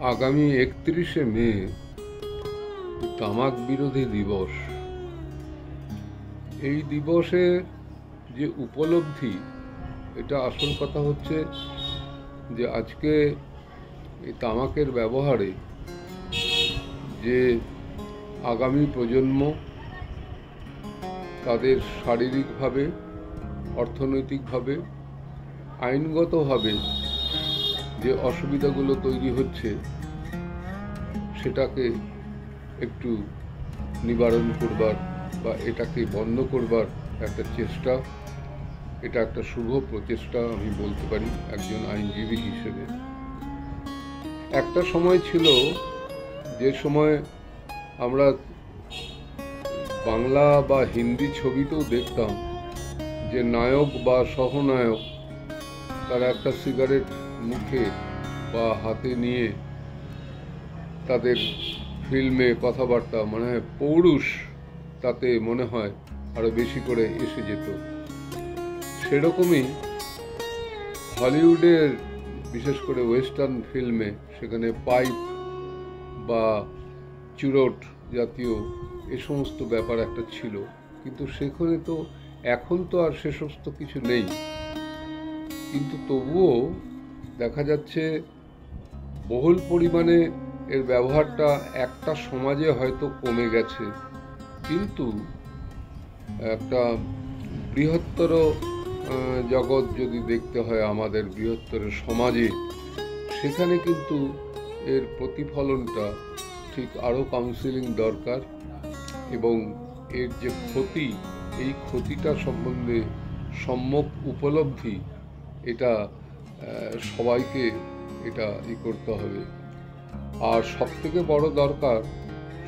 আগামী 31শে মে তামাক বিরোধী দিবস। এই দিবসের যে উপলব্ধি, এটা আসল কথা হচ্ছে যে আজকে এই তামাকের ব্যবহারে যে আগামী প্রজন্ম তাদের শারীরিকভাবে, অর্থনৈতিকভাবে, আইনগতভাবে যে অসুবিধাগুলো তৈরি হচ্ছে সেটাকে একটু নিবারণ করবার বা এটাকে বন্ধ করবার একটা চেষ্টা, এটা একটা শুভ প্রচেষ্টা আমি বলতে পারি একজন আইনজীবী হিসেবে। একটা সময় ছিল যে সময় আমরা বাংলা বা হিন্দি ছবিতেও দেখতাম যে নায়ক বা সহনায়ক তারা একটা সিগারেট মুখে বা হাতে নিয়ে তাদের ফিল্মে কথাবার্তা মনে হয় পৌরুষ তাতে মনে হয় আরো বেশি করে এসে যেত। সেরকমই হলিউডের বিশেষ করে ওয়েস্টার্ন ফিল্মে সেখানে পাইপ বা চুরট জাতীয় এ সমস্ত ব্যাপার একটা ছিল, কিন্তু সেখানে তো এখন তো আর সে সমস্ত কিছু নেই। কিন্তু তবুও দেখা যাচ্ছে বহুল পরিমাণে এর ব্যবহারটা একটা সমাজে হয়তো কমে গেছে, কিন্তু একটা বৃহত্তর জগৎ যদি দেখতে হয় আমাদের বৃহত্তর সমাজে, সেখানে কিন্তু এর প্রতিফলনটা ঠিক আরও কাউন্সিলিং দরকার এবং এর যে ক্ষতি, এই ক্ষতিটা সম্বন্ধে সম্যক উপলব্ধি এটা সবাইকে এটা করতে হবে। আর সব থেকে বড় দরকার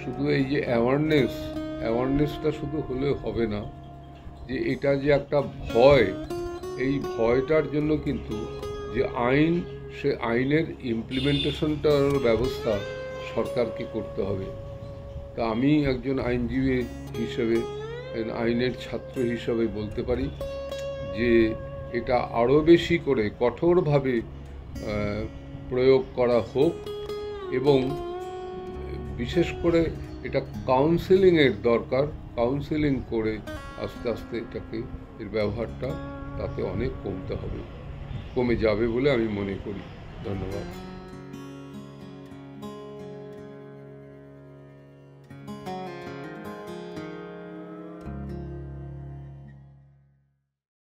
শুধু এই যে অ্যাওয়ারনেসটা শুধু হলে হবে না, যে এটা যে একটা ভয়, এই ভয়টার জন্য কিন্তু যে আইন, সে আইনের ইমপ্লিমেন্টেশনটার ব্যবস্থা সরকারকে করতে হবে। তা আমি একজন আইনজীবী হিসেবে, আইনের ছাত্র হিসেবে বলতে পারি যে এটা আরও বেশি করে কঠোরভাবে প্রয়োগ করা হোক এবং বিশেষ করে এটা কাউন্সেলিংয়ের দরকার। কাউন্সেলিং করে আস্তে আস্তে এটাকে, এর ব্যবহারটা তাতে অনেক কমতে হবে, কমে যাবে বলে আমি মনে করি। ধন্যবাদ।